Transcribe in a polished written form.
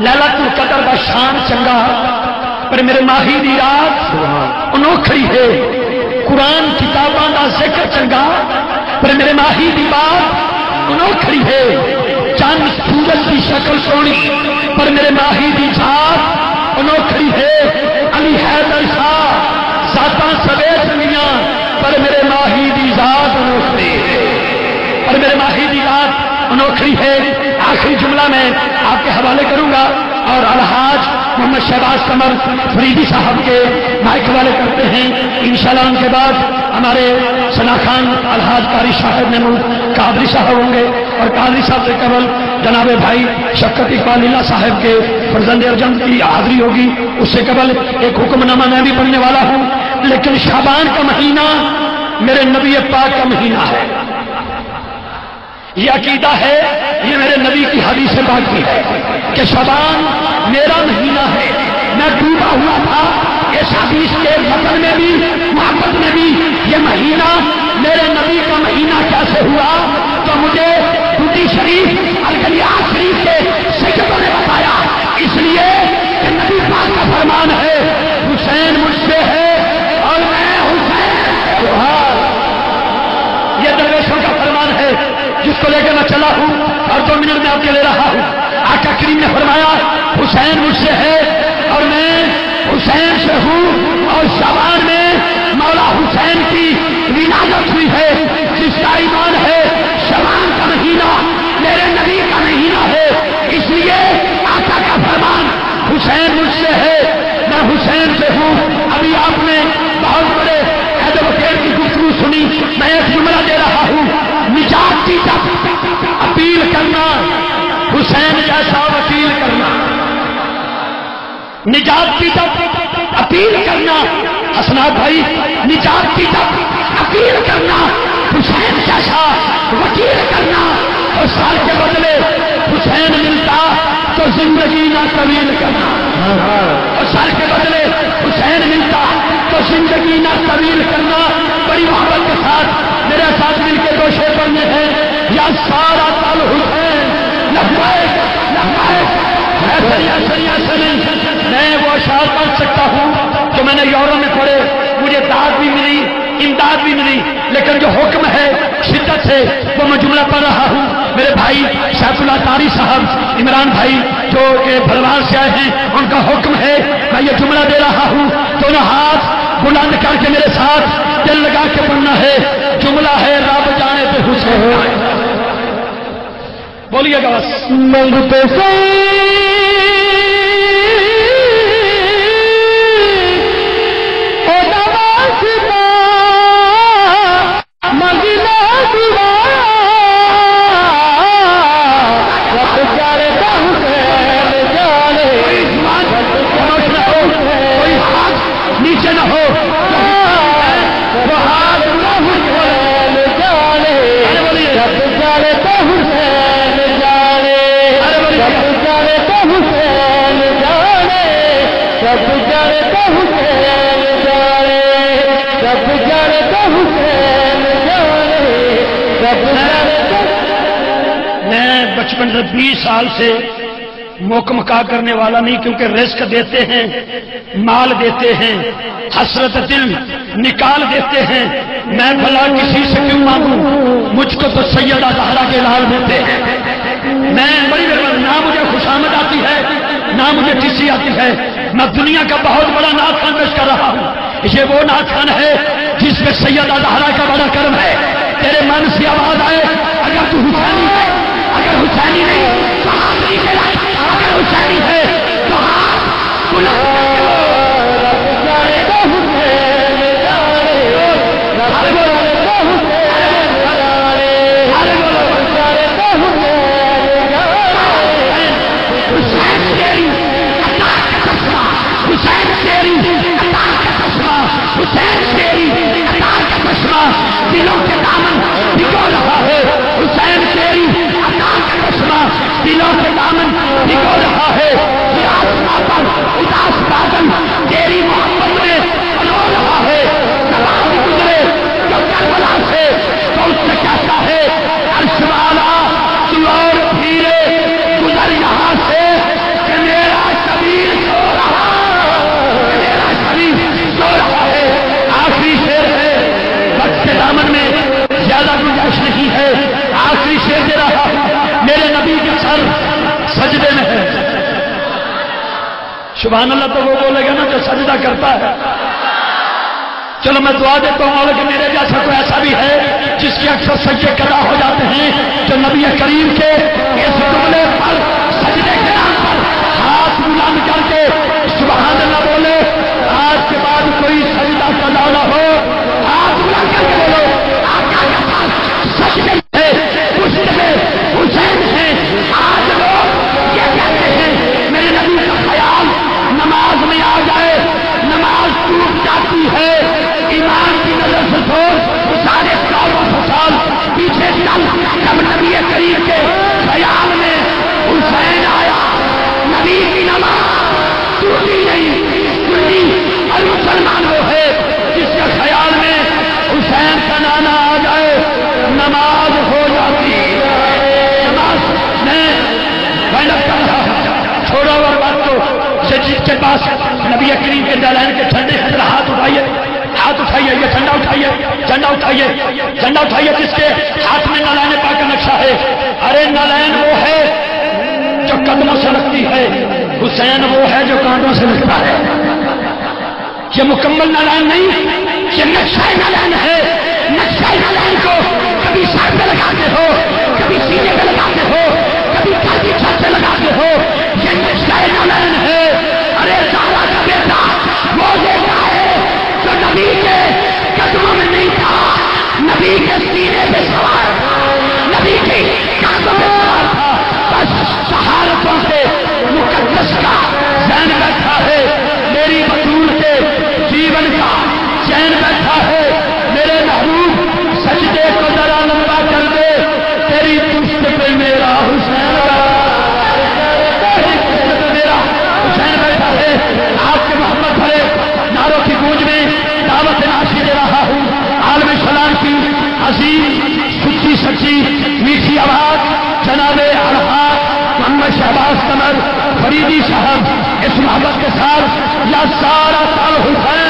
ليلۃ القدر دا شان چنگا پر میرے ماہی دی رات انوکھڑی ہے. قرآن کتاباں دا ذکر چنگا پر میرے ماہی دی بات انوکھڑی ہے. چند سورج کی شکل سونی پر میرے ماہی دی ذات انوکھڑی ہے. علی حیدر شاہ ذاتاں سویت میاں پر میرے ماہی دی ذات انوکھڑی ہے. پر میرے ماہی دی ذات انوکھڑی ہے. آخری جملہ میں آپ کے حوالے کروں گا اور الحاج محمد شہباز قمر فریدی صاحب کے مائک حوالے کرتے ہیں. انشاءاللہ ان کے بعد ہمارے ثنا خان الحاج قاری صاحب محمود قادری صاحب ہوں گے اور قادری صاحب سے قبل جناب بھائی شفقت اقبال اللہ صاحب کے فرزند ارجن کی حاضری ہوگی. اس سے قبل ایک حکم نامہ میں بھی پڑھنے والا ہوں. لیکن شعبان کا مہینہ میرے نبی پاک کا مہینہ ہے. یہ عقیدہ ہے, یہ میرے نبی کی حدیث سے بات کی ہے کہ شعبان میرا مہینہ ہے. میں ڈوبا ہوا تھا اس حدیث کے وطن میں بھی محبت میں بھی. یہ مہینہ میرے نبی کا مہینہ کیسے ہوا تو مجھے دودھی شریف الگلیات شریف کے سیدوں نے بتایا. اس لیے کہ نبی پاک کا فرمان ہے حسین مجھ سے ہے اور میں حسین. یہ درویشوں کا فرمان ہے جس کو لے کے میں چلا ہوں اور 2 منٹ میں آپ کے لے رہا ہوں. آقا کریم نے فرمایا حسین مجھ سے ہے اور میں حسین سے ہوں. اور شعبان میں مولا حسین کی ولادت ہوئی ہے. جس کا ایمان ہے شعبان کا مہینہ میرے نبی کا مہینہ ہے. اس لیے آقا کا فرمان حسین مجھ سے ہے میں حسین سے ہوں. ابھی آپ نے بہت بڑے حیدر وکیل کی گفتگو سنی. میں ایک جملہ دے رہا ہوں, نجات کی اپیل کرنا حسین جیسا وکیل کرنا. نجات کی اپیل کرنا حسنات بھائی, نجات کی اپیل کرنا حسین جیسا وکیل کرنا. اور سال کے بدلے حسین ملتا تو زندگی نہ طویل کرنا. اور سال کے بدلے حسین ملتا تو زندگی نہ طویل کرنا. بڑی محبت کے ساتھ میرے ساتھ مل کے 2 شعر پڑھنے ہیں. یا سارا تل حسین لبیک لبیک. میں وہ اشعار پڑھ سکتا ہوں جو میں نے یورپ میں پڑھے, مجھے داد بھی ملی امداد بھی ملی, لیکن جو حکم ہے شدت سے وہ میں جملہ پڑھ رہا ہوں. میرے بھائی سیف اللہ طاری صاحب عمران بھائی جو کہ بھلوان سے آئے ہیں ان کا حکم ہے میں یہ جملہ دے رہا ہوں. دونوں ہاتھ بلند کر کے میرے ساتھ دل لگا کے پڑھنا ہے. جملہ ہے رب جانے پہ حسین. بولیے گا بس. منگتے سے بچپن سے 20 سال سے موقع مکا کرنے والا نہیں, کیونکہ رزق دیتے ہیں, مال دیتے ہیں, حسرت دل نکال دیتے ہیں. میں بھلا کسی سے کیوں مانگوں, مجھ کو تو سیدہ زہرا کے لال دیتے ہیں. میں بڑی نہ مجھے خوشامد آتی ہے نہ مجھے ٹسی آتی ہے. میں دنیا کا بہت بڑا نعت خوان پیش کر رہا ہوں. یہ وہ نعت خوان ہے جس میں سیدہ زہرا کا بڑا کرم ہے. تیرے من سے آواز آئے اگر تو حسینی ہے, اگر حسینی نہیں تو ہاتھ نہیں پھیلا, اگر حسینی ہے تو ہاتھ بلند کرو. دلوں کے دامن بھگو رہا ہے حسین تیری عطا کا چشمہ, دلوں کے دامن بھگو رہا ہے. یہ آسمان پر اداس بادل تیری محبت میں بلو رہا ہے. کلام گزرے جو کربلا سے تو اس سے کہتا ہے عرش والا تو اور پھیرے گزر یہاں سے کہ سبحان اللہ تو وہ بولے گا نا جو سجدہ کرتا ہے. چلو میں دعا دیتا ہوں کہ میرے جیسا کوئی ایسا بھی ہے جس کے اکثر سجدے کرا ہو جاتے ہیں جو نبی کریم کے اس جملے پر سجدے کے نام پر ہاتھ بلند کر کے سبحان اللہ بولے. آج کے بعد کوئی سجدہ کرنا نہ ہو, ہاتھ بلند کر کے بولو آقا کے پاس سجدے ہے, مسجد ہے, حسین ہے. آج لوگ یہ کہتے ہیں میرے نبی کا خیال نماز میں آ جائے, نماز ٹوٹ جاتی ہے. ایمان کی نظر سے چھوڑ سارے 1400 سال پیچھے چل, جب نبی کریم کے خیال میں حسین آیا, نبی کی نماز ٹوٹی نہیں ٹوٹی. اور مسلمان وہ ہے جس کے خیال میں حسین کا نانا آ جائے نماز ہو جاتی ہے. نماز میں محنت کر رہا ہوں, چھوڑو اور بات کو جس کے پاس نبی کریم کے دلائل کے ٹھنڈے حضرت ہاتھ اٹھائیے, ہاتھ اٹھائیے, یہ جھنڈا اٹھائیے, جھنڈا اٹھائیے, جھنڈا اٹھائیے جس کے ہاتھ میں نالین پاک کا نقشہ ہے. ارے نالین وہ ہے جو قدموں سے لگتی ہے, حسین وہ ہے جو کانٹوں سے لگتا ہے. یہ مکمل نالین نہیں, یہ نقشہ نالین ہے. نقشہ نالین کو کبھی سر پہ لگاتے ہو, کبھی سینے پہ لگاتے ہو, کبھی کبھی چھت پہ لگاتے ہو. یہ نقشہ نالین ہے. ارے زہرا کا بیٹا وہ دیتا ہے جو نبی کے قدموں میں نہیں تھا, نبی کے سینے پہ سوار تھا, نبی کے کاندھوں پہ سوار تھا. بس شہادتوں سے مقدس کا ذہن بیٹھا ہے, میری بطول کے جیون کا چین بیٹھا ہے. میرے محبوب سجدے کو ذرا لمبا کر دے, تیری پشت پہ میرا حسین, میرا حسین بیٹھا ہے. آپ کے محمد بھرے ناروں کی گونج میں دعوت ناشی دے رہا ہوں. عالم سلام کی عظیم سچی سچی میٹھی آواز جناب الحاق محمد شہباز قمر فریدی صاحب اس محبت کے ساتھ یا سارا سال حسین